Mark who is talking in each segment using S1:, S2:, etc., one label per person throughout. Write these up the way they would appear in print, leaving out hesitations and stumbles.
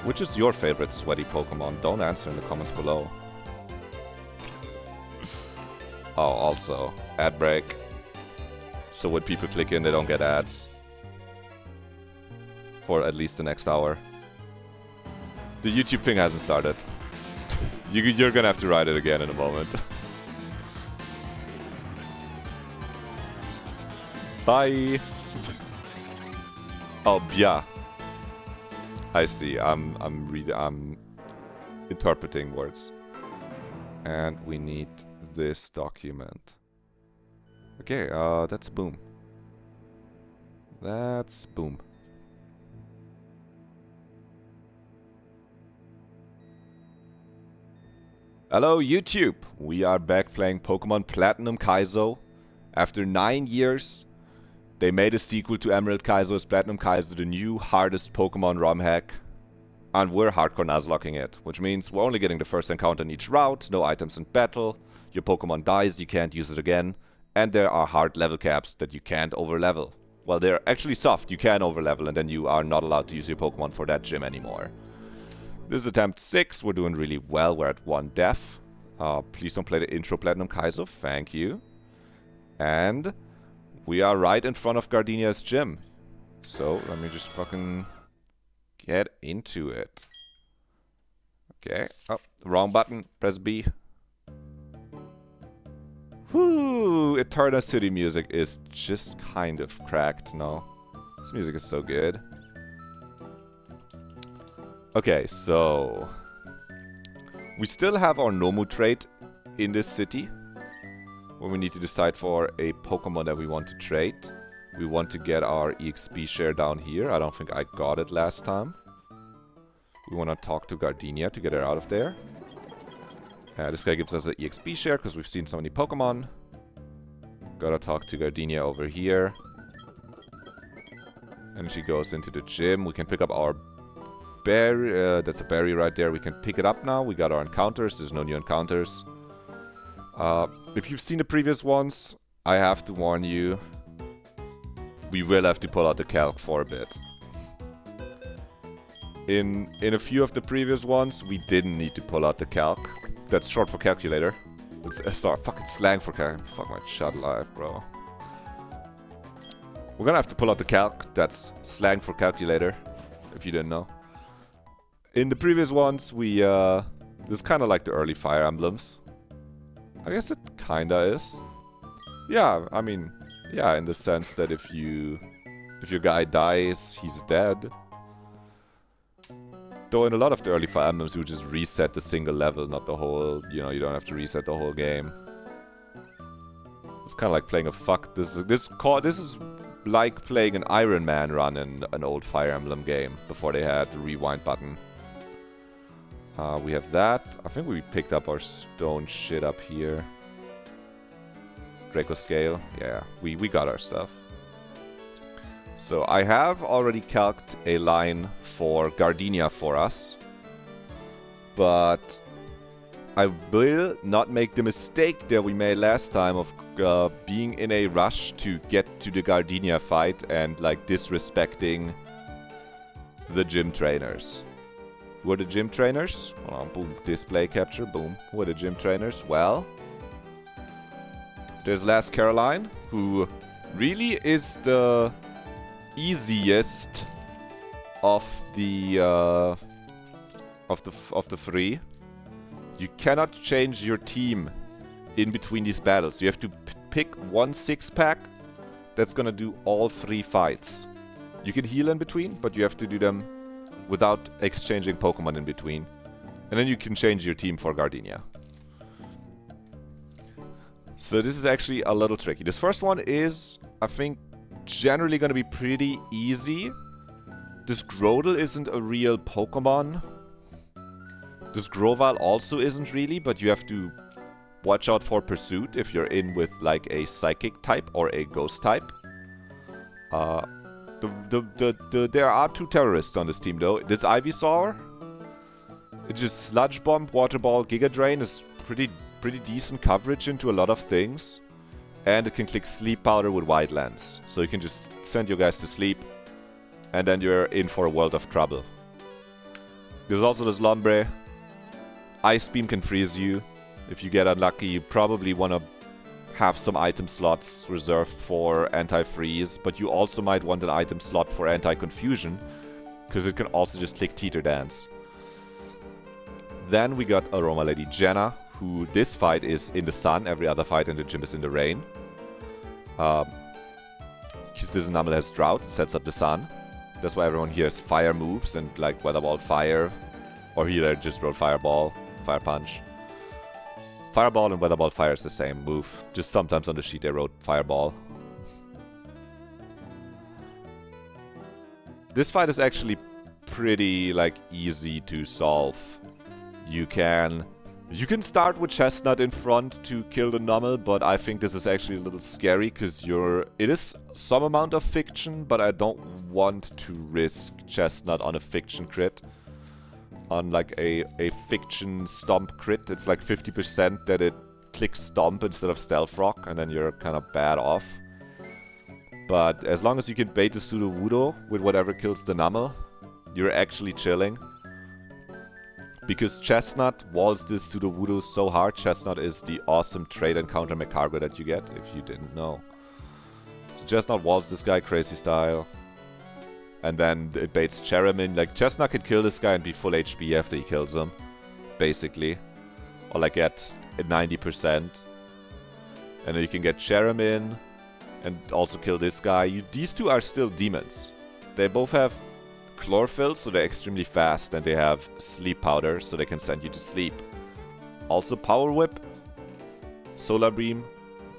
S1: Which is your favorite sweaty Pokemon? Don't answer in the comments below. Oh, also, ad break. So when people click in, they don't get ads. For at least the next hour. The YouTube thing hasn't started. You're gonna have to write it again in a moment. Bye! Oh, yeah. I see. I'm interpreting words. And we need this document. Okay, that's boom. That's boom. Hello YouTube! We are back playing Pokemon Platinum Kaizo. After 9 years, they made a sequel to Emerald Kaizo as Platinum Kaizo, the new hardest Pokemon ROM hack. And we're hardcore Nuzlocking it, which means we're only getting the first encounter in each route, no items in battle, your Pokemon dies, you can't use it again, and there are hard level caps that you can't overlevel. Well, they're actually soft, you can overlevel, and then you are not allowed to use your Pokemon for that gym anymore. This is attempt 6, we're doing really well, we're at 1 death. Please don't play the intro Platinum Kaizo, thank you. And we are right in front of Gardenia's gym. So, let me just fucking get into it. Okay, oh, wrong button, press B. Whoo, Eterna City music is just kind of cracked, no? This music is so good. Okay, so we still have our Nomu trait in this city, where we need to decide for a Pokemon that we want to trade. We want to get our EXP share down here. I don't think I got it last time. We want to talk to Gardenia to get her out of there. This guy gives us an EXP share because we've seen so many Pokemon. Gotta talk to Gardenia over here. And she goes into the gym. We can pick up our berry, that's a berry right there. We can pick it up now. We got our encounters. There's no new encounters. If you've seen the previous ones, I have to warn you. We will have to pull out the calc for a bit. In a few of the previous ones, we didn't need to pull out the calc. That's short for calculator. It's sorry, fucking slang for calc. Fuck my shut life, bro. We're gonna have to pull out the calc. That's slang for calculator, if you didn't know. In the previous ones, we, this is kind of like the early Fire Emblems. I guess it kinda is. Yeah, I mean, yeah, in the sense that if your guy dies, he's dead. Though in a lot of the early Fire Emblems, you would just reset the single level, not the whole, you know, you don't have to reset the whole game. It's kind of like playing a this is like playing an Iron Man run in an old Fire Emblem game, before they had the rewind button. We have that. I think we picked up our stone shit up here. Draco Scale. Yeah, we got our stuff. So I have already calced a line for Gardenia for us. But I will not make the mistake that we made last time of being in a rush to get to the Gardenia fight and like disrespecting the gym trainers. Who are the gym trainers? Hold on, boom, display capture, boom. Who are the gym trainers? Well, there's Last Caroline, who really is the easiest of the three. You cannot change your team in between these battles. You have to pick one 6-pack that's gonna do all 3 fights. You can heal in between, but you have to do them without exchanging Pokemon in between. And then you can change your team for Gardenia. So this is actually a little tricky. This first one is, I think, generally gonna be pretty easy. This Groudle isn't a real Pokemon. This Grovyle also isn't really, but you have to watch out for Pursuit if you're in with like a Psychic type or a Ghost type. There are 2 terrorists on this team though. This Ivysaur, it just Sludge Bomb, Water Ball, Giga Drain is pretty decent coverage into a lot of things. And it can click Sleep Powder with Wide Lens. So you can just send your guys to sleep. And then you're in for a world of trouble. There's also this Lombre. Ice Beam can freeze you. If you get unlucky, you probably want to have some item slots reserved for anti-freeze, but you also might want an item slot for anti-confusion, because it can also just click Teeter Dance. Then we got Aroma Lady Jenna, who this fight is in the sun, every other fight in the gym is in the rain. Because this enamel has drought, it sets up the sun. That's why everyone here has fire moves and like Weather Ball Fire, or here they just wrote Fireball, Fire Punch. Fireball and Weather Ball Fire is the same move, just sometimes on the sheet they wrote Fireball. This fight is actually pretty like easy to solve. You can start with Chestnut in front to kill the Nummel, but I think this is actually a little scary because it is some amount of fiction, but I don't want to risk Chestnut on a fiction crit. On like a fiction stomp crit, it's like 50% that it clicks stomp instead of stealth rock, and then you're kind of bad off. But as long as you can bait the Sudowoodo with whatever kills the Nummel, you're actually chilling. Because Chestnut walls this Sudowoodo so hard. Chestnut is the awesome trade and counter Mecargo that you get, if you didn't know. So Chestnut walls this guy crazy style. And then it baits Cherumin. Like, Chestnut can kill this guy and be full HP after he kills him. Basically. Or like at 90%. And then you can get Cherumin and also kill this guy. These two are still demons. They both have Chlorophyll, so they're extremely fast, and they have Sleep Powder, so they can send you to sleep. Also Power Whip, Solar Beam,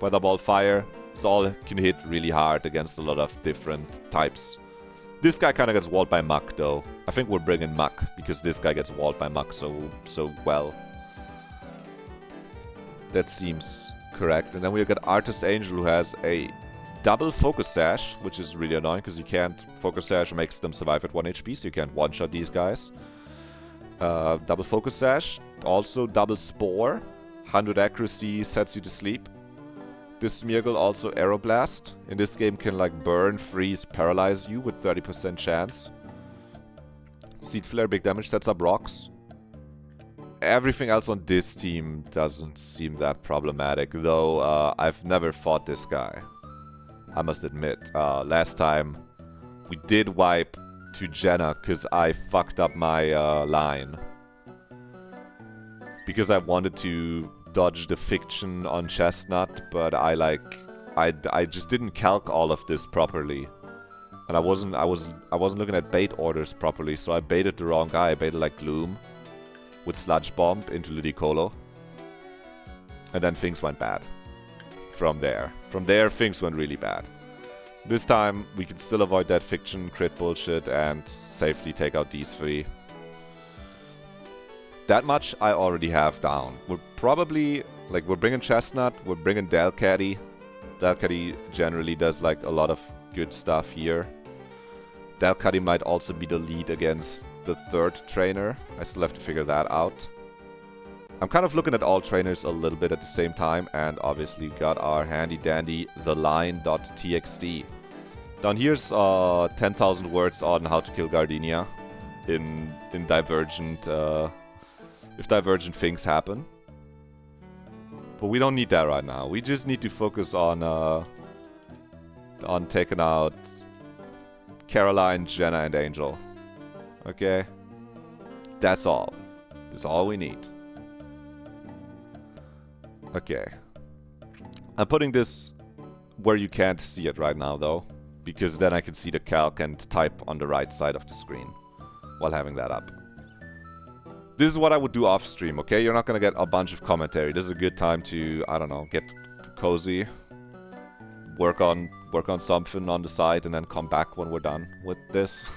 S1: Weather Ball Fire. This all can hit really hard against a lot of different types. This guy kind of gets walled by Muck, though. I think we're bringing Muck, because this guy gets walled by Muck so well. That seems correct. And then we got Artist Angel, who has a double Focus Sash, which is really annoying, because you can't... Focus Sash makes them survive at 1 HP, so you can't one-shot these guys. Double Focus Sash. Also double Spore. 100 accuracy sets you to sleep. This Smeargle also Aeroblast. In this game can like burn, freeze, paralyze you with 30% chance. Seed Flare, big damage, sets up rocks. Everything else on this team doesn't seem that problematic, though I've never fought this guy. I must admit. Last time we did wipe to Jenna because I fucked up my line. Because I wanted to dodge the fiction on Chestnut, but I just didn't calc all of this properly, and I wasn't looking at bait orders properly, so I baited the wrong guy. I baited like Gloom with Sludge Bomb into Ludicolo, and then things went bad. From there things went really bad. This time we can still avoid that fiction crit bullshit and safely take out these three. That much I already have down. We're probably, like, we're bringing Chestnut, we're bringing Delcatty. Delcatty generally does, like, a lot of good stuff here. Delcatty might also be the lead against the third trainer. I still have to figure that out. I'm kind of looking at all trainers a little bit at the same time, and obviously got our handy-dandy theline.txt. Down here's 10,000 words on how to kill Gardenia in Divergent... if divergent things happen. But we don't need that right now. We just need to focus on taking out Caroline, Jenna, and Angel. Okay? That's all. That's all we need. Okay. I'm putting this where you can't see it right now, though, because then I can see the calc and type on the right side of the screen while having that up. This is what I would do off stream, okay? You're not gonna get a bunch of commentary. This is a good time to, I don't know, get cozy, work on something on the side, and then come back when we're done with this.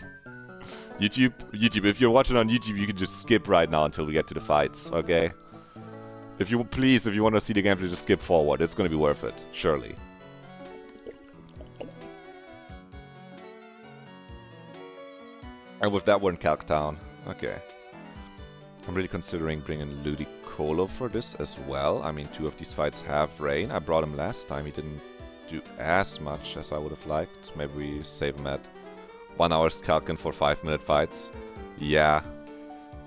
S1: YouTube, if you're watching on YouTube, you can just skip right now until we get to the fights, okay? If you want to see the gameplay, just skip forward. It's gonna be worth it, surely. And with that, we're in Calc Town. Okay. I'm really considering bringing Ludicolo for this as well. I mean, 2 of these fights have rain. I brought him last time. He didn't do as much as I would have liked. Maybe we save him at 1 hour's calcing for 5-minute fights. Yeah.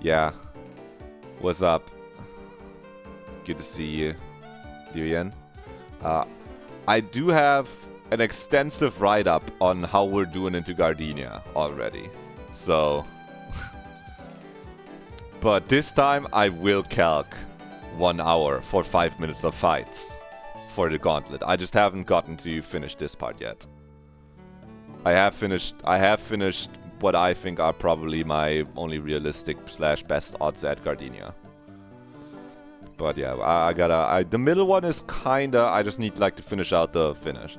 S1: Yeah. What's up? Good to see you, Liuyan. I do have an extensive write-up on how we're doing into Gardenia already. So... but this time I will calc 1 hour for 5 minutes of fights for the gauntlet. I just haven't gotten to finish this part yet. I have finished what I think are probably my only realistic / best odds at Gardenia. But yeah, the middle one is kinda, I just need like to finish out the finish.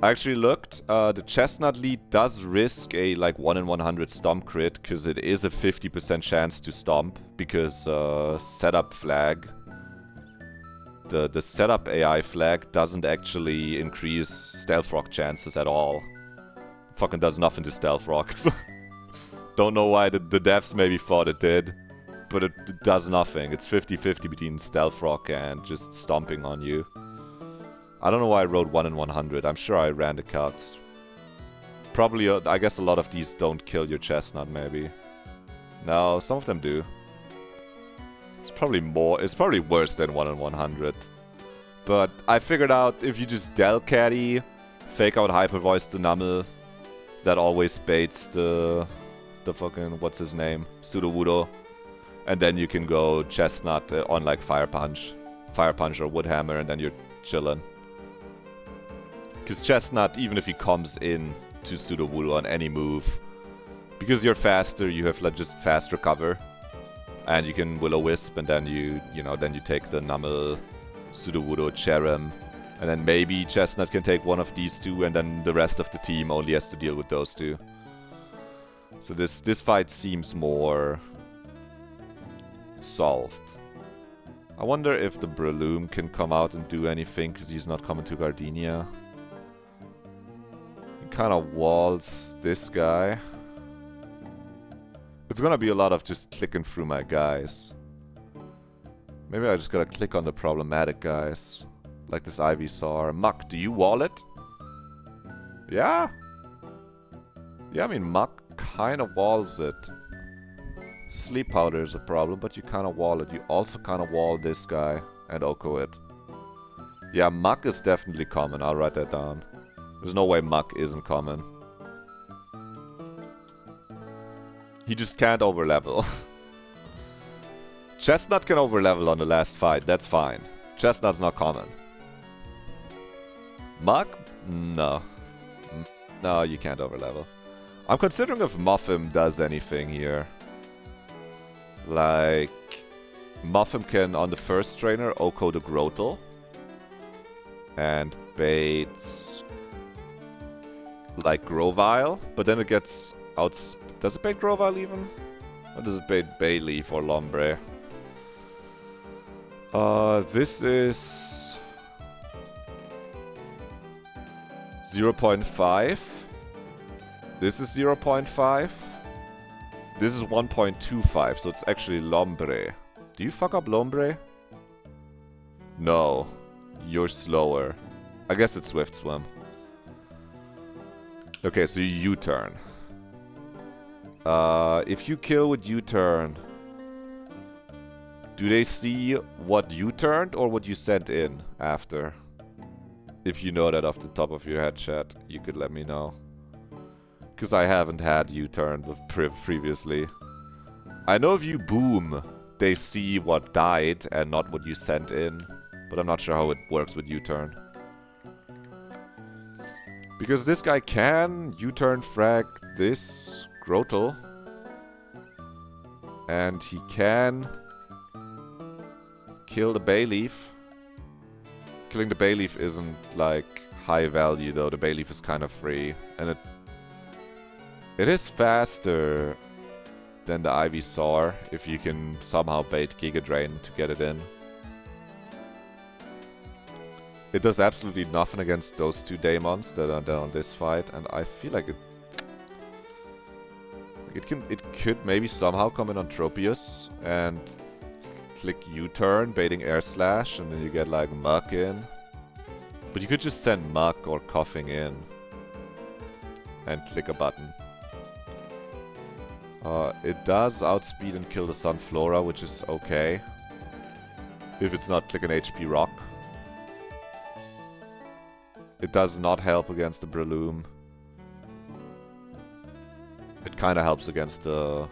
S1: I actually looked, the Chestnut lead does risk a like 1 in 100 stomp crit, because it is a 50% chance to stomp, because setup flag, the setup AI flag doesn't actually increase stealth rock chances at all. Fucking does nothing to stealth rocks. Don't know why the devs maybe thought it did, but it does nothing. It's 50-50 between stealth rock and just stomping on you. I don't know why I wrote 1 in 100. I'm sure I ran the calcs. Probably, I guess a lot of these don't kill your chestnut, maybe. No, some of them do. It's probably worse than 1 in 100. But I figured out if you just Del Caddy, fake out Hyper Voice to Nummel, that always baits the fucking, what's his name? Sudowoodo. And then you can go Chestnut on like Fire Punch or Woodhammer, and then you're chillin'. Because Chestnut, even if he comes in to Sudowoodo on any move, because you're faster, you have like just faster cover. And you can Will-O-Wisp, and then you take the Nummel, Sudowoodo, Cherrim, and then maybe Chestnut can take one of these two, and then the rest of the team only has to deal with those two. So this fight seems more solved. I wonder if the Breloom can come out and do anything, because he's not coming to Gardenia. He kind of walls this guy. It's gonna be a lot of just clicking through my guys. Maybe I just gotta click on the problematic guys. Like this Ivysaur. Muck, do you wall it? Yeah? Yeah, I mean, Muck kind of walls it. Sleep Powder is a problem, but you kind of wall it. You also kind of wall this guy and Oko it. Yeah, Muck is definitely common. I'll write that down. There's no way Muck isn't common. He just can't overlevel. Chestnut can overlevel on the last fight. That's fine. Chestnut's not common. Muck? No. No, you can't overlevel. I'm considering if Muffin does anything here. Like... Muffin can, on the first trainer, Oko the Grotle. And baits... like Grovyle. But then it gets out... Does it bait Grovyle even? Or does it bait Bayleaf or Lombre? This is... 0.5. This is 0.5. This is 1.25, so it's actually Lombre. Do you fuck up Lombre? No. You're slower. I guess it's Swift Swim. Okay, so you U-turn. If you kill with U-turn, do they see what you turned or what you sent in after? If you know that off the top of your head, chat, you could let me know. Because I haven't had U-turn with previously. I know if you boom, they see what died and not what you sent in. But I'm not sure how it works with U-turn. Because this guy can U-turn frag this Grotle. And he can kill the Bayleaf. Killing the Bayleaf isn't like high value though. The Bayleaf is kind of free. And it is faster than the Ivysaur if you can somehow bait Giga Drain to get it in. It does absolutely nothing against those two Daemons that are down on this fight, and I feel like it could maybe somehow come in on Tropius and click U-turn, baiting Air Slash, and then you get like Muck in. But you could just send Muck or Coughing in and click a button. It does outspeed and kill the Sunflora, which is okay. If it's not click an HP rock. It does not help against the Breloom. It kind of helps against the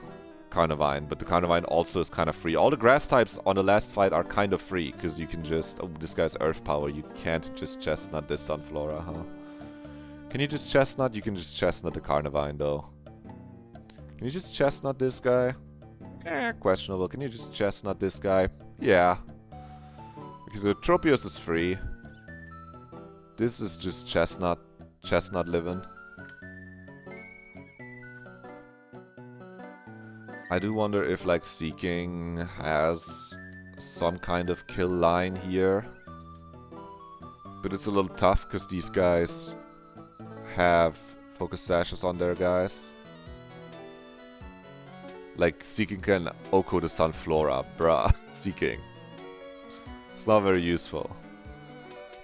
S1: Carnivine, but the Carnivine also is kind of free. All the grass types on the last fight are kind of free, because you can just... Oh, this guy's Earth Power. You can't just Chestnut this Sunflora, huh? Can you just Chestnut? You can just Chestnut the Carnivine, though. Can you just Chestnut this guy? Questionable. Can you just Chestnut this guy? Yeah. Because the Tropius is free. This is just Chestnut living. I do wonder if, like, Seeking has some kind of kill line here. But it's a little tough, because these guys have Focus Sashes on their guys. Like, Seeking can Oko the Sunflora, bruh. Seeking. It's not very useful.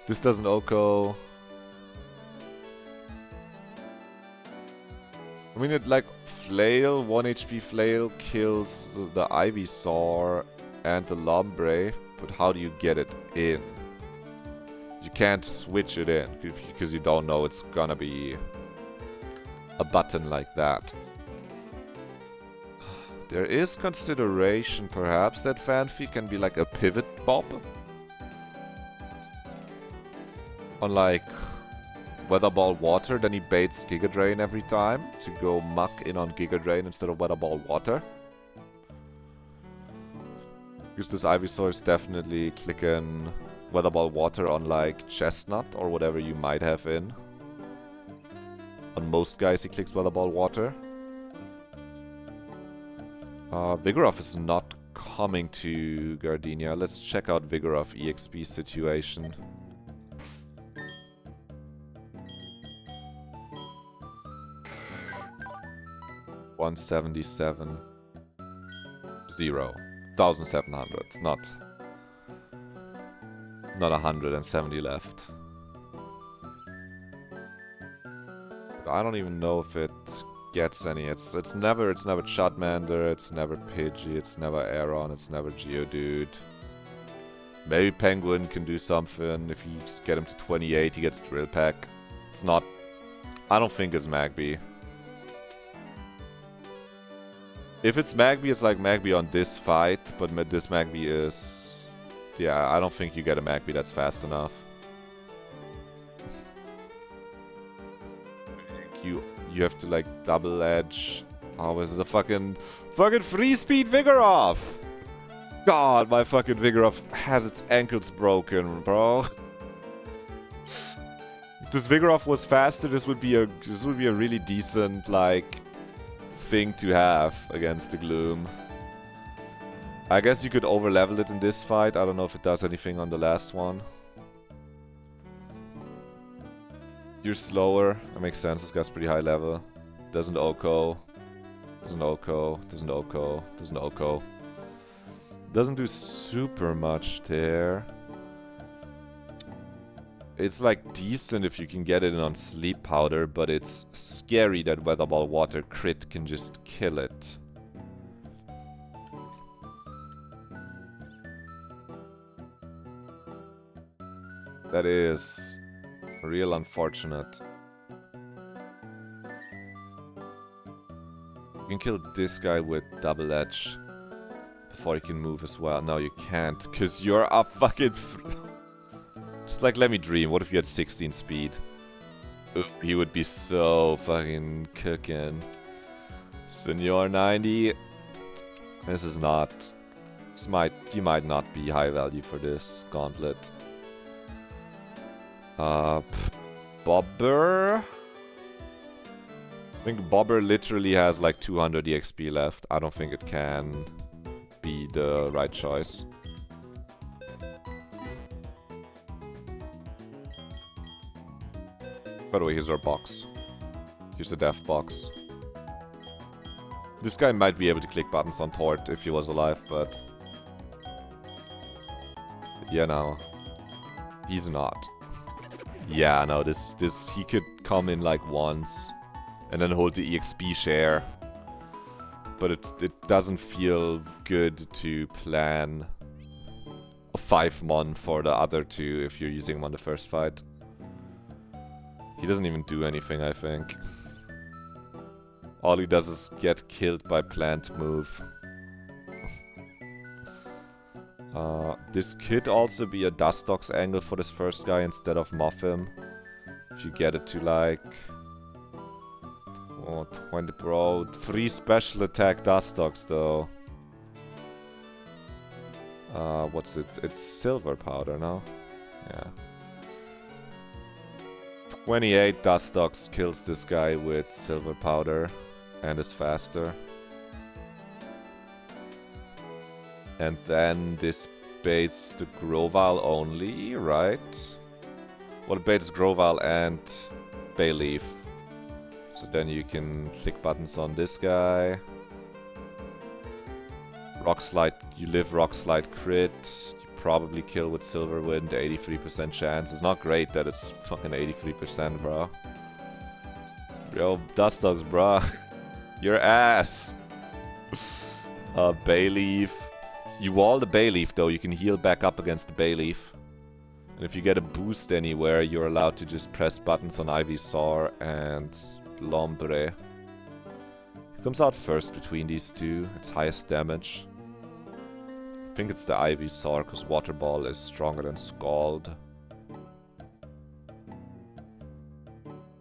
S1: This doesn't Oko. I mean, it, like, Flail, 1 HP Flail kills the Ivysaur and the Lombre, but how do you get it in? You can't switch it in, because you don't know it's gonna be a button like that. There is consideration, perhaps, that Fanfi can be like a pivot bob. On like Weather Ball Water, then he baits Giga Drain every time to go muck in on Giga Drain instead of Weather Ball Water. Because this Ivysaur is definitely clicking Weather Ball Water on like Chestnut or whatever you might have in. On most guys he clicks Weather Ball Water. Vigoroth is not coming to Gardenia. Let's check out Vigoroth EXP situation. $177. 0. 1,700. Not 170 left. But I don't even know if it gets any. It's never Shotmander, it's never Pidgey, it's never Aeron, it's never Geodude. Maybe Penguin can do something. If you just get him to 28, he gets Drill Peck. It's not... I don't think it's Magby. If it's Magby, it's like Magby on this fight, but this Magby is... Yeah, I don't think you get a Magby that's fast enough. You have to like double edge. Oh, this is a fucking free speed Vigoroth! God, my fucking Vigoroth has its ankles broken, bro. If this Vigoroth was faster, this would be a really decent like thing to have against the Gloom. I guess you could overlevel it in this fight. I don't know if it does anything on the last one. You're slower. That makes sense. This guy's pretty high level. Doesn't Oko. Doesn't Oko. Doesn't Oko. Doesn't Oko. Doesn't do super much there. It's like decent if you can get it in on Sleep Powder, but it's scary that Weather Ball Water crit can just kill it. That is real unfortunate. You can kill this guy with Double Edge before he can move as well. No, you can't, because you're a fucking... Just like, let me dream. What if you had 16 speed? Ooh, he would be so fucking cooking. Senior 90. This is not... You might not be high value for this gauntlet. Bobber. I think Bobber literally has like 200 EXP left. I don't think it can be the right choice. By the way, here's our box. Here's the death box. This guy might be able to click buttons on Tort if he was alive, but... Yeah, no. He's not. Yeah, no, he could come in like once and then hold the EXP share. but it doesn't feel good to plan a 5-mon for the other two if you're using him on the first fight. He doesn't even do anything, I think. All he does is get killed by plant move. This could also be a Dustox angle for this first guy instead of Muff him. If you get it to like... Oh, 20 bro. 3 special attack Dustox though. What's it? It's silver powder, no? Yeah. 28 Dustox kills this guy with silver powder and is faster. And then this baits the Grovyle only, right? Well, it baits Grovyle and Bayleaf. So then you can click buttons on this guy. Rock Slide, you live Rock Slide crit. You probably kill with Silver Wind, 83% chance. It's not great that it's fucking 83%, bro. Yo, Dustox, bro. Your ass. Bayleaf. You wall the Bayleaf though, you can heal back up against the Bayleaf. And if you get a boost anywhere, you're allowed to just press buttons on Ivysaur and Lombre. He comes out first between these two, it's highest damage. I think it's the Ivysaur, because Water Ball is stronger than Scald.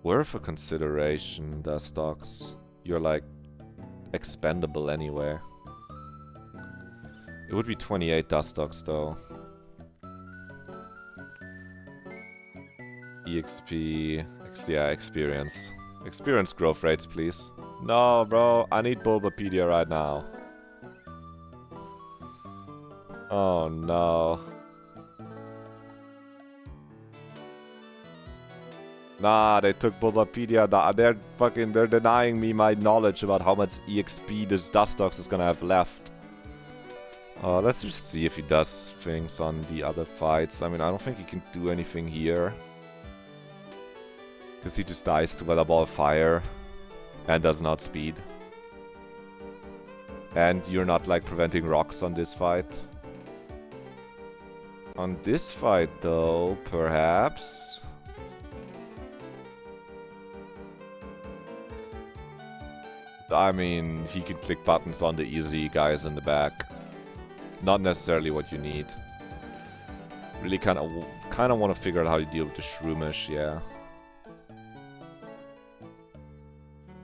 S1: Worth a consideration, Dustox. You're like expendable anyway. It would be 28 Dustox though. EXP, yeah, experience. Experience growth rates, please. No, bro, I need Bulbapedia right now. Oh no. Nah, they took Bulbapedia. They're denying me my knowledge about how much EXP this Dustox is gonna have left. Let's just see if he does things on the other fights. I mean, I don't think he can do anything here. Because he just dies to Weather Ball Fire. And doesn't outspeed. And you're not like preventing rocks on this fight. On this fight though, perhaps... I mean, he could click buttons on the easy guys in the back. Not necessarily what you need. Really kind of want to figure out how to deal with the Shroomish, yeah.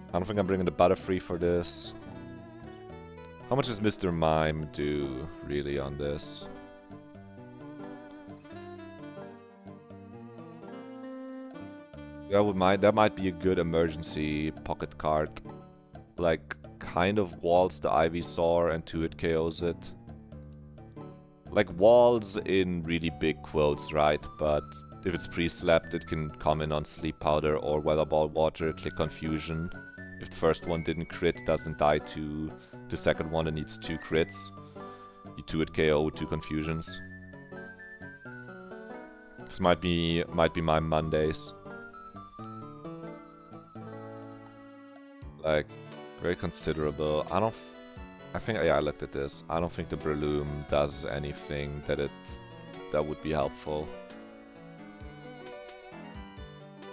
S1: I don't think I'm bringing the Butterfree for this. How much does Mr. Mime do, really, on this? That might be a good emergency pocket card. Like, kind of walls the Ivysaur and 2-hit KOs it. Like, walls in really big quotes, right? But if it's pre-slept, it can come in on Sleep Powder or Weather Ball Water, click Confusion. If the first one didn't crit, it doesn't die to the second one, it needs 2 crits. You 2-hit KO with 2 confusions. This might be my Mondays. Like, very considerable. I think, yeah, I looked at this. I don't think the Breloom does anything that would be helpful.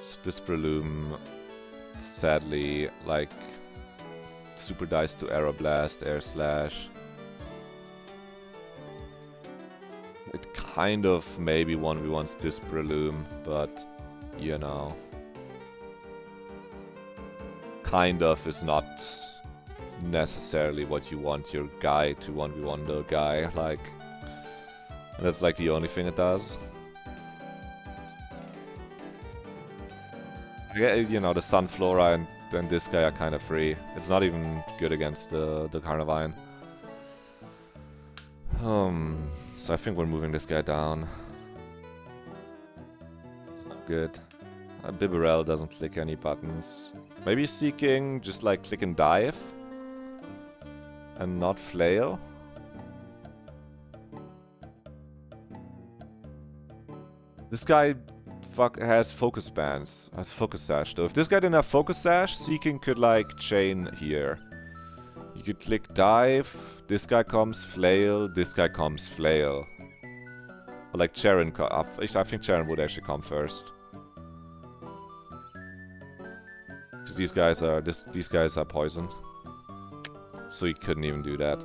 S1: So this Breloom, sadly, like, super dies to Aeroblast, Air Slash. It kind of maybe 1v1s this Breloom, but, you know. Kind of is not necessarily what you want your guy to 1v1 the guy, like, and that's like the only thing it does. You know, the Sunflora and this guy are kind of free. It's not even good against the Carnivine. So I think we're moving this guy down. It's not good. Bibarel doesn't click any buttons. Maybe Seeking, just like click and dive. And not flail. This guy has focus bands. Has focus sash though. If this guy didn't have focus sash, Seeking could like chain here. You could click dive, this guy comes, flail, this guy comes, flail. Or like Charon, I think Charon would actually come first. Because these guys are poison. So he couldn't even do that.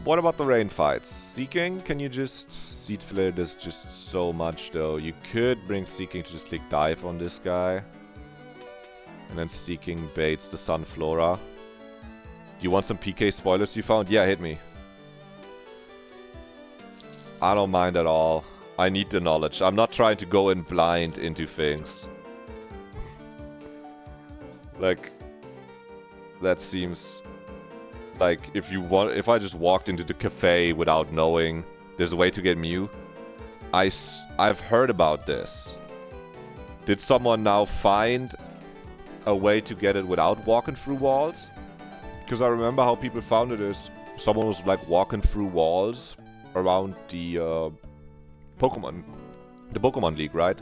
S1: What about the rain fights? Seeking, can you just... Seed Flare does just so much though. You could bring Seeking to just click dive on this guy. And then Seeking baits the Sunflora. Do you want some PK spoilers you found? Yeah, hit me. I don't mind at all. I need the knowledge. I'm not trying to go in blind into things. Like, that seems like if I just walked into the cafe without knowing there's a way to get Mew. I've heard about this. Did someone now find a way to get it without walking through walls? Because I remember how people found it is someone was like walking through walls around the Pokemon League, right?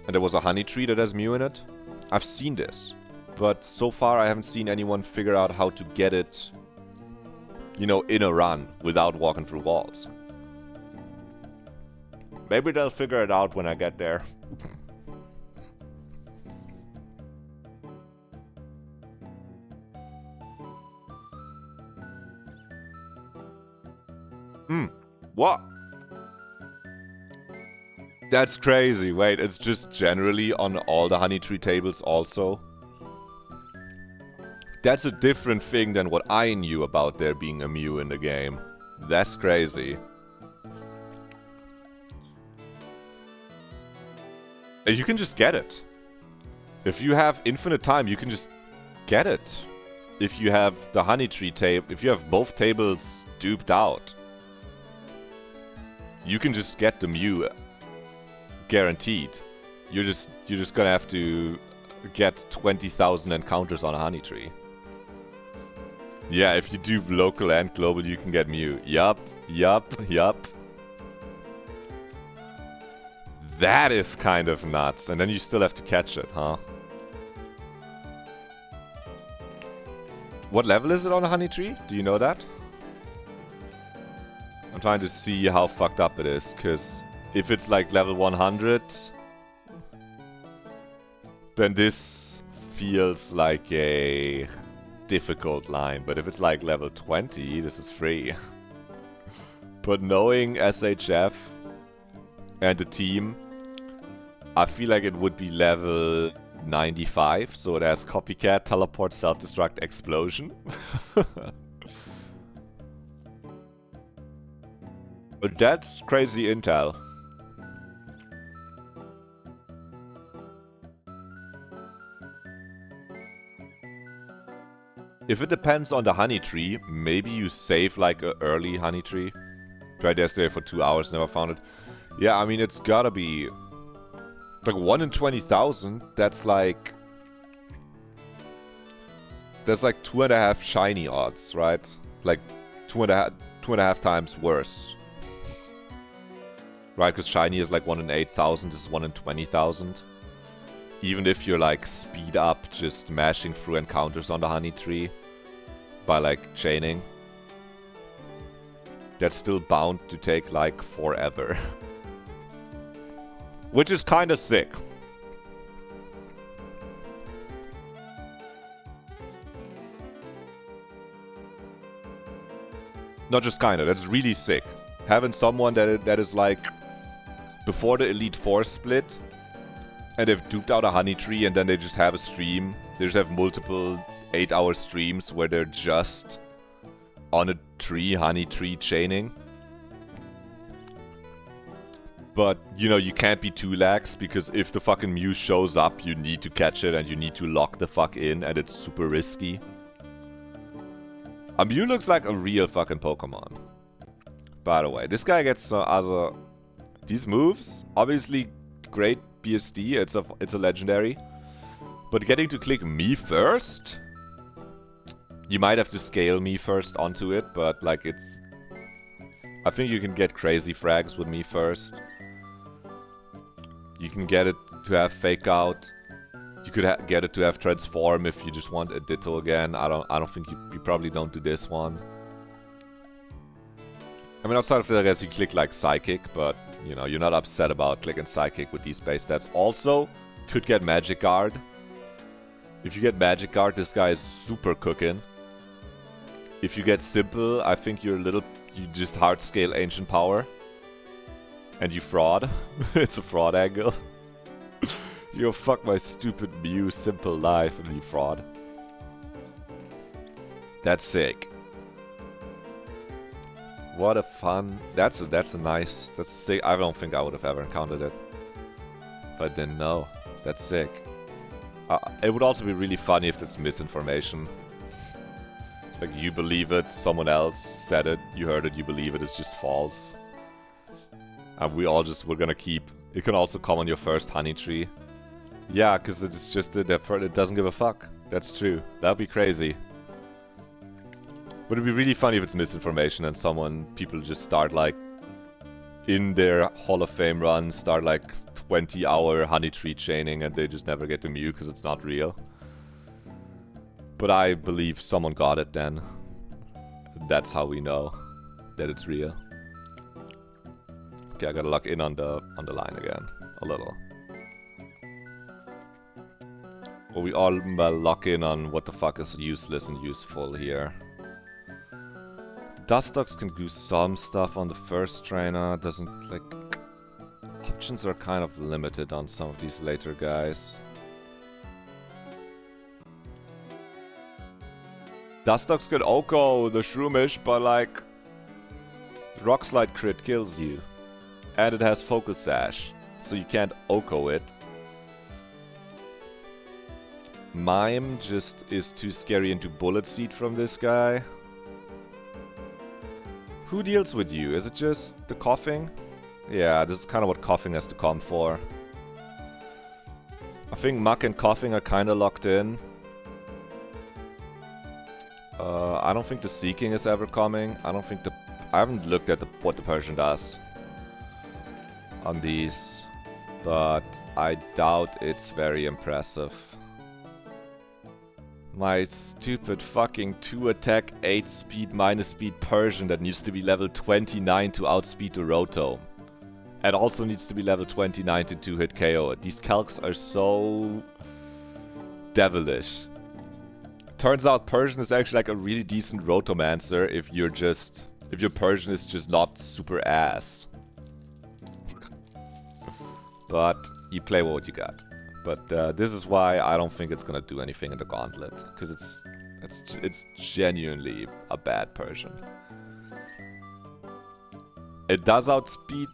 S1: And there was a honey tree that has Mew in it. I've seen this, but so far I haven't seen anyone figure out how to get it, you know, in a run without walking through walls. Maybe they'll figure it out when I get there. What? That's crazy. Wait, it's just generally on all the honey tree tables also? That's a different thing than what I knew about there being a Mew in the game. That's crazy. And you can just get it. If you have infinite time, you can just get it. If you have the honey tree table, if you have both tables duped out, you can just get the Mew guaranteed. You're just gonna have to get 20,000 encounters on a honey tree. Yeah, if you do local and global, you can get Mew. Yup. That is kind of nuts. And then you still have to catch it, huh? What level is it on a honey tree? Do you know that? I'm trying to see how fucked up it is, because if it's like level 100, then this feels like a difficult line. But if it's like level 20, this is free. But knowing SHF and the team, I feel like it would be level 95, so it has Copycat, Teleport, Self-Destruct, Explosion. But that's crazy intel. If it depends on the honey tree, maybe you save like an early honey tree. Tried yesterday for 2 hours, never found it. Yeah, I mean, it's gotta be like 1 in 20,000. That's like 2.5 shiny odds, right? Like 2.5 times worse. Right, because shiny is like 1 in 8,000, this is 1 in 20,000. Even if you're like speed up just mashing through encounters on the honey tree by like chaining, that's still bound to take like forever. Which is kind of sick. Not just kinda, that's really sick. Having someone that is like before the Elite Four split, and they've duped out a honey tree, and then they just have a stream. They just have multiple 8-hour streams where they're just on a tree, honey tree chaining. But, you know, you can't be too lax, because if the fucking Mew shows up, you need to catch it, and you need to lock the fuck in, and it's super risky. A Mew looks like a real fucking Pokemon. By the way, this guy gets these moves, obviously great BSD, it's a legendary. But getting to click me first? You might have to scale me first onto it, but like it's... I think you can get crazy frags with me first. You can get it to have fake out. You could get it to have transform if you just want a Ditto again. I don't think you probably don't do this one. I mean, outside of that, I guess you click like Psychic, but you know, you're not upset about clicking Psychic with these base stats. Also, could get Magic Guard. If you get Magic Guard, this guy is super cooking. If you get Simple, I think you just hard scale Ancient Power. And you fraud. It's a fraud angle. You fuck my stupid Mew Simple life and you fraud. That's sick. What a fun. That's a nice. That's sick. I don't think I would have ever encountered it if I didn't know. That's sick. It would also be really funny if it's misinformation. Like you believe it, someone else said it, you heard it, you believe it, it's just false. And we're gonna keep. It can also come on your first honey tree. Yeah, because it's just it doesn't give a fuck. That's true. That'd be crazy. But it'd be really funny if it's misinformation and people just start like, in their Hall of Fame run, start like 20-hour honey tree chaining and they just never get to Mew because it's not real. But I believe someone got it then. That's how we know that it's real. Okay, I gotta lock in on the line again. A little. Well, we all lock in on what the fuck is useless and useful here. Dustox can do some stuff on the first trainer, doesn't like... Options are kind of limited on some of these later guys. Dustox can Oko the Shroomish, but like... Rock Slide crit kills you. And it has Focus Sash, so you can't Oko it. Mime just is too scary into Bullet Seed from this guy. Who deals with you? Is it just the coughing? Yeah, this is kind of what coughing has to come for. I think Muck and coughing are kind of locked in. I don't think the Seeking is ever coming. I haven't looked at what the Persian does on these, but I doubt it's very impressive. My stupid fucking 2 attack, 8 speed, minus speed Persian that needs to be level 29 to outspeed the Rotom. And also needs to be level 29 to 2-hit KO. These calcs are so devilish. Turns out Persian is actually like a really decent Rotomancer if your Persian is just not super ass. But you play with what you got. But this is why I don't think it's gonna do anything in the Gauntlet, because it's genuinely a bad Persian. It does outspeed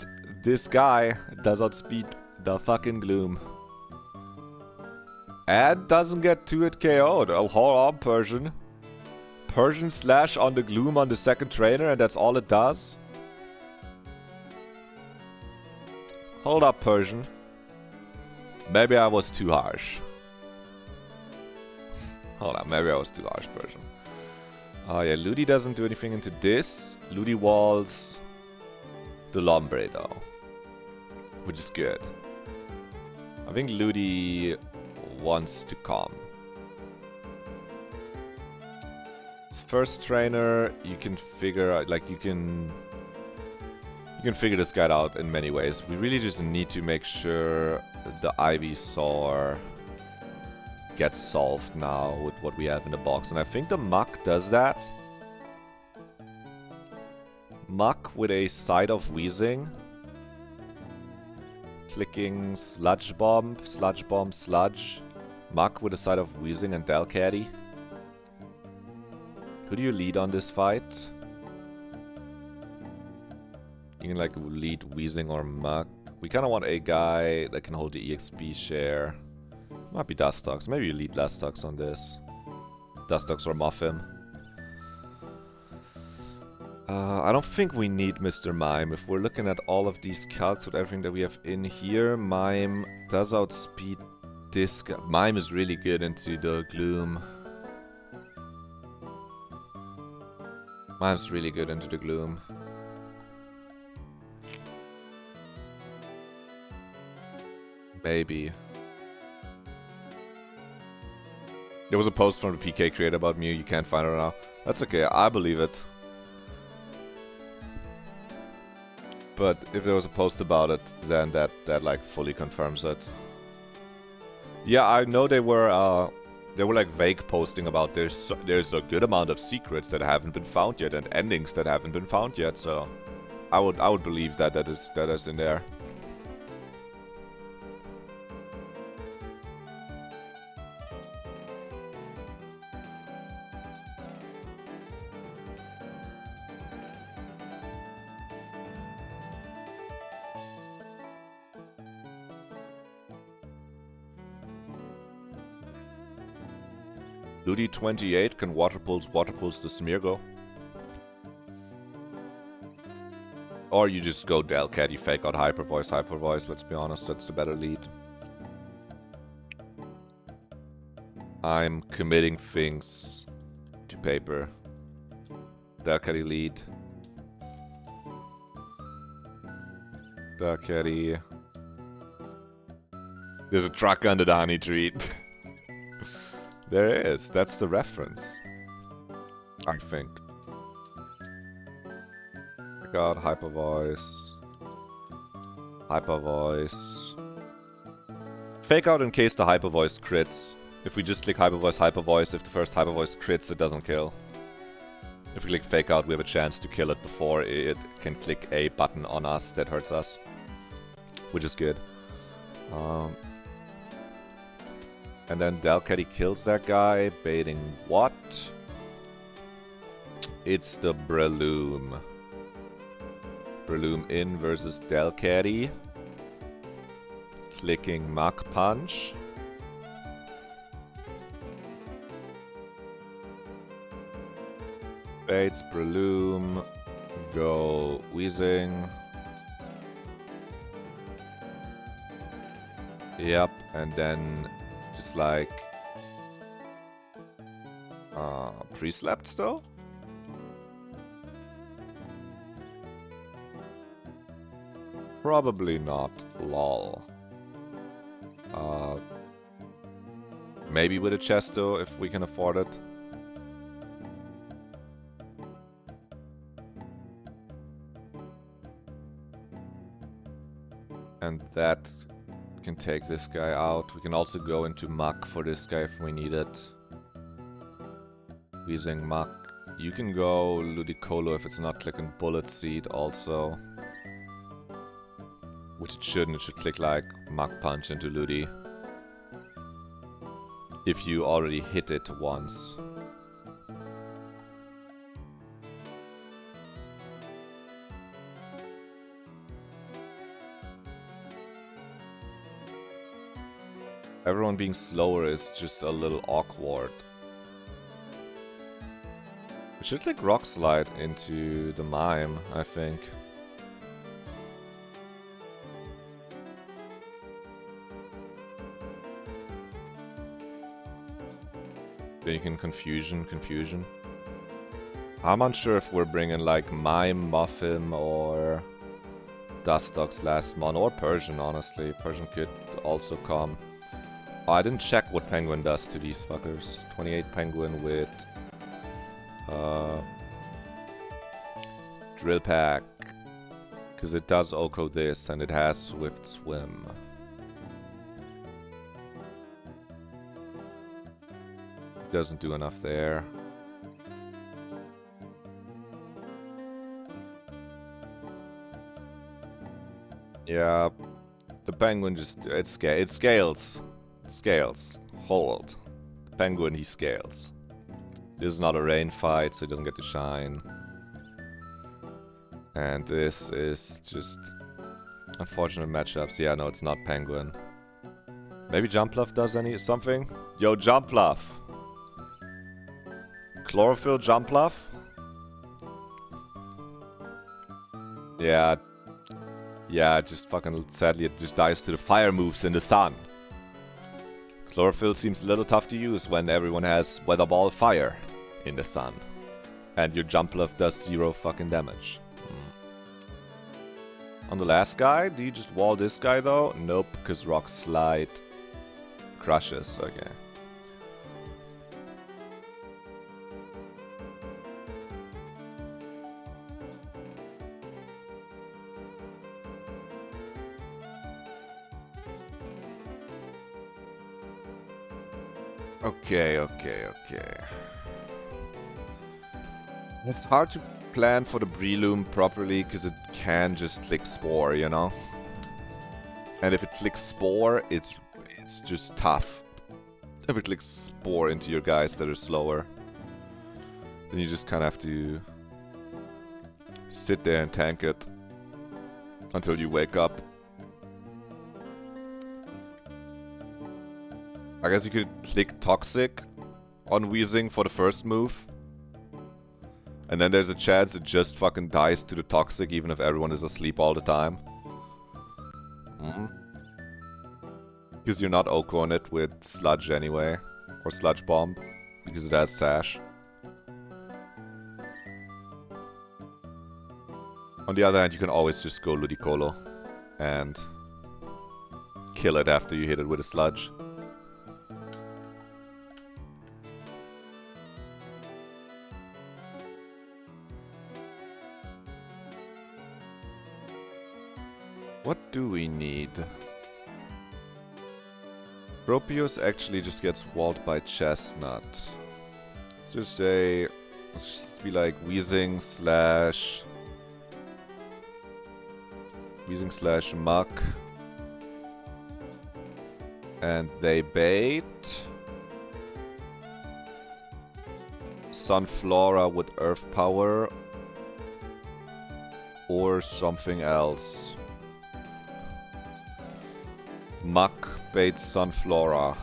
S1: this guy. It does outspeed the fucking Gloom. And doesn't get 2-hit KO'd. Oh, hold on, Persian. Persian slash on the Gloom on the second trainer, and that's all it does? Hold up, Persian. Maybe I was too harsh. Hold on, maybe I was too harsh, Persian. Oh yeah, Ludi doesn't do anything into this. Ludi walls the Lombre though, which is good. I think Ludi wants to come. His first trainer, you can figure out, like you can figure this guy out in many ways. We really just need to make sure the Ivysaur gets solved now with what we have in the box. And I think the Muck does that. Muck with a side of Wheezing. Clicking Sludge Bomb, Sludge Bomb, Sludge. Muck with a side of Wheezing and Delcatty. Who do you lead on this fight? You can like lead Wheezing or Muck. We kind of want a guy that can hold the EXP share. Might be Dustox. Maybe you lead Dustox on this. Dustox or Muffin. I don't think we need Mr. Mime. If we're looking at all of these calcs with everything that we have in here, Mime does outspeed this guy. Mime is really good into the Gloom. Mime's really good into the Gloom. Maybe. There was a post from the PK creator about Mew. You can't find her now. That's okay. I believe it. But if there was a post about it, then that like fully confirms it. Yeah, I know they were like vague posting about there's a good amount of secrets that haven't been found yet and endings that haven't been found yet. So I would believe that is in there. Ludi 28 can water pulse the Smeargle. Or you just go Delcat, you fake out Hyper Voice, let's be honest, that's the better lead. I'm committing things to paper. Delcat lead. Delcat. There's a truck under the honey tree. There is. That's the reference. I think. I got Hyper Voice. Hyper Voice. Fake out in case the Hyper Voice crits. If we just click Hyper Voice, if the first Hyper Voice crits, it doesn't kill. If we click Fake Out, we have a chance to kill it before it can click a button on us that hurts us. Which is good. And then Delcatty kills that guy, baiting what? It's the Breloom. Breloom in versus Delcatty. Clicking Mach Punch. Baits, Breloom. Go Weezing. Yep, and then just like pre-slept still? Probably not, lol. Maybe with a Chesto if we can afford it. And that can take this guy out. We can also go into Muck for this guy if we need it. Weezing Muck. You can go Ludicolo if it's not clicking Bullet Seed also. Which it shouldn't. It should click like Mach Punch into Ludi. If you already hit it once. Everyone being slower is just a little awkward. We should click Rock Slide into the Mime, I think. Then you can Confusion. I'm unsure if we're bringing like Mime, Muffin, or Dustox last mon, or Persian, honestly. Persian could also come. Oh, I didn't check what Penguin does to these fuckers. 28 Penguin with Drill Pack. Because it does Oko this, and it has Swift Swim. Doesn't do enough there. Yeah, the Penguin just, it scales. Scales. Hold. The Penguin, he scales. This is not a rain fight, so he doesn't get to shine. And this is just unfortunate matchups. Yeah, no, it's not Penguin. Maybe Jumpluff does something? Yo, Jumpluff! Chlorophyll Jumpluff? Yeah. Yeah, just fucking sadly it just dies to the fire moves in the sun. Chlorophyll seems a little tough to use when everyone has Weather Ball Fire in the sun. And your Jumpluff does 0 fucking damage. On the last guy, do you just wall this guy though? Nope, because Rock Slide crushes, okay. Okay. It's hard to plan for the Breloom properly because it can just click Spore, you know? And if it clicks Spore, it's just tough. If it clicks Spore into your guys that are slower, then you just kind of have to sit there and tank it until you wake up. I guess you could click Toxic on Weezing for the first move. And then there's a chance it just fucking dies to the Toxic even if everyone is asleep all the time. Because you're not Oko on it with Sludge anyway. Or Sludge Bomb. Because it has Sash. On the other hand, you can always just go Ludicolo. And kill it after you hit it with a Sludge. What do we need? Gropius actually just gets walled by Chestnut. Just a... Let's just be like Weezing slash Muck. And they bait. Sunflora with Earth Power. Or something else. Muck baits Sunflora.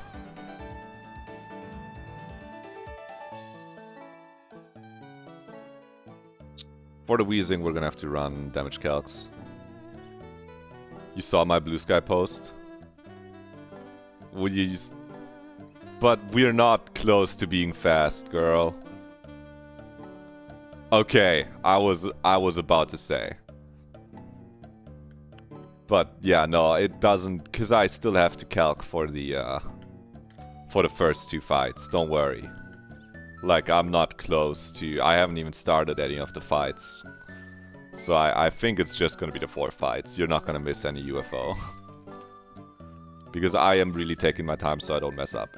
S1: For the Weezing, we're gonna have to run damage calcs. You saw my blue sky post? Would you use... But we're not close to being fast, girl. Okay, I was about to say. But yeah, no, it doesn't, because I still have to calc for the first two fights, don't worry. Like, I'm not close to, I haven't even started any of the fights. So I think it's just gonna be the 4 fights. You're not gonna miss any UFO. Because I am really taking my time so I don't mess up.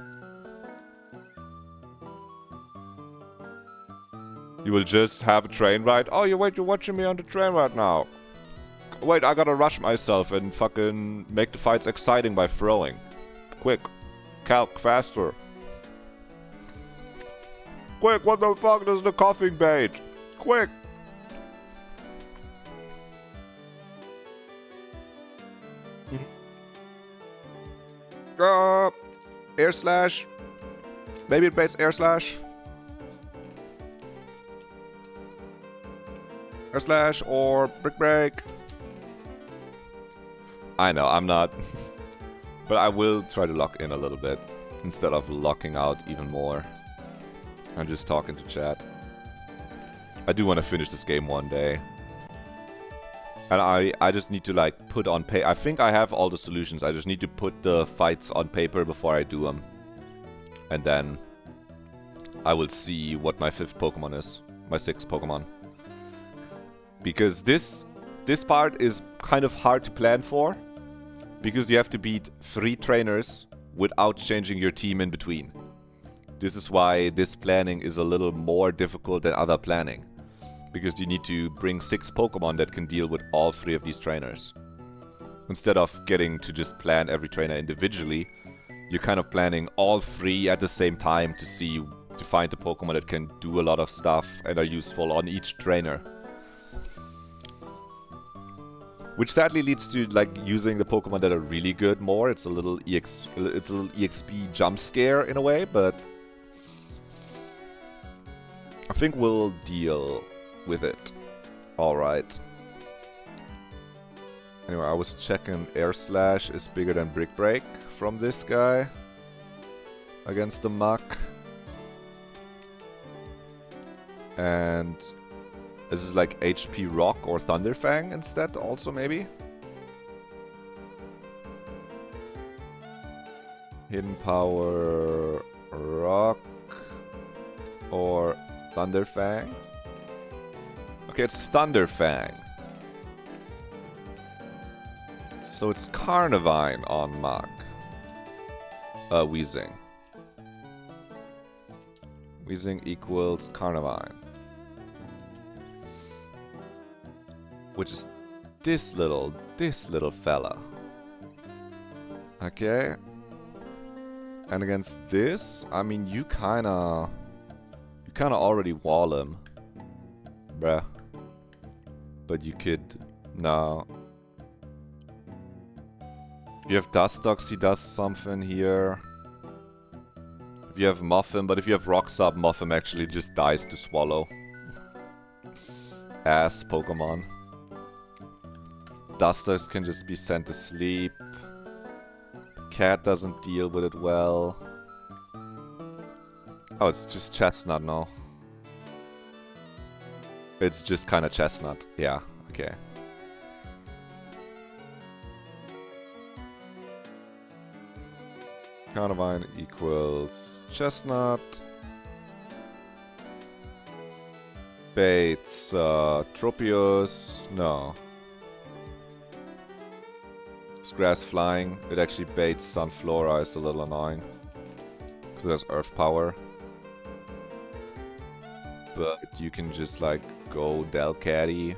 S1: You will just have a train ride? Oh, you're watching me on the train right now. Wait, I gotta rush myself and fucking make the fights exciting by throwing. Quick. Calc, faster. Quick, what the fuck is the coughing bait? Quick. Air slash. Maybe it baits air slash. Air slash or brick break. I know, I'm not. But I will try to lock in a little bit instead of locking out even more. I'm just talking to chat. I do want to finish this game one day. And I just need to like put on paper. I think I have all the solutions. I just need to put the fights on paper before I do them. And then I will see what my 5th Pokemon is. My 6th Pokemon. Because this part is kind of hard to plan for. Because you have to beat 3 trainers without changing your team in between. This is why this planning is a little more difficult than other planning. Because you need to bring 6 Pokemon that can deal with all 3 of these trainers. Instead of getting to just plan every trainer individually, you're kind of planning all 3 at the same time to find the Pokemon that can do a lot of stuff and are useful on each trainer. Which sadly leads to like using the Pokemon that are really good more. It's a little EXP jump scare in a way, but I think we'll deal with it. Alright. Anyway, I was checking Air Slash is bigger than Brick Break from this guy against the Muck. And this is like HP Rock or Thunderfang instead also maybe? Hidden Power Rock or Thunderfang? Okay, it's Thunderfang. So it's Carnivine on Muck. Weezing. Weezing equals Carnivine. Which is this little fella. Okay. And against this, I mean, you kinda already wall him. Bruh. But you could, no. If you have Dustox, he does something here. If you have Muffin, but if you have Rock Sub, Muffin actually just dies to swallow. Ass Pokemon. Dustox can just be sent to sleep. Cat doesn't deal with it well. Oh, it's just Chestnut now. It's just kind of Chestnut. Yeah, okay. Carnivine equals Chestnut. Baits Tropius. No. It's Grass Flying. It actually baits Sunflora. It's a little annoying. Because it has Earth Power. But you can just like go Delcatty.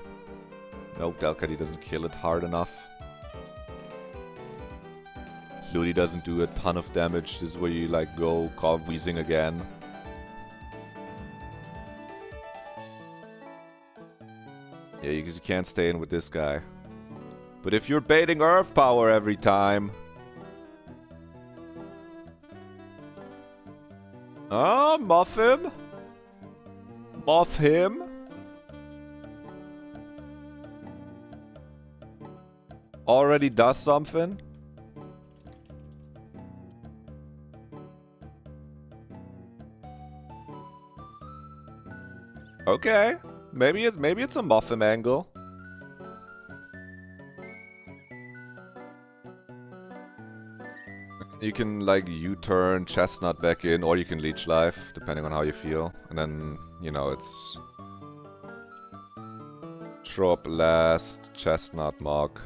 S1: Nope, Delcatty doesn't kill it hard enough. Ludi doesn't do a ton of damage. This is where you like go call Weezing again. Yeah, because you can't stay in with this guy. But if you're baiting Earth Power every time... Ah, muff him? Muff him? Already does something? Okay. Maybe it's a muffin angle. You can like U-turn Chestnut back in, or you can Leech Life, depending on how you feel. And then, you know, it's Trop last Chestnut Mog.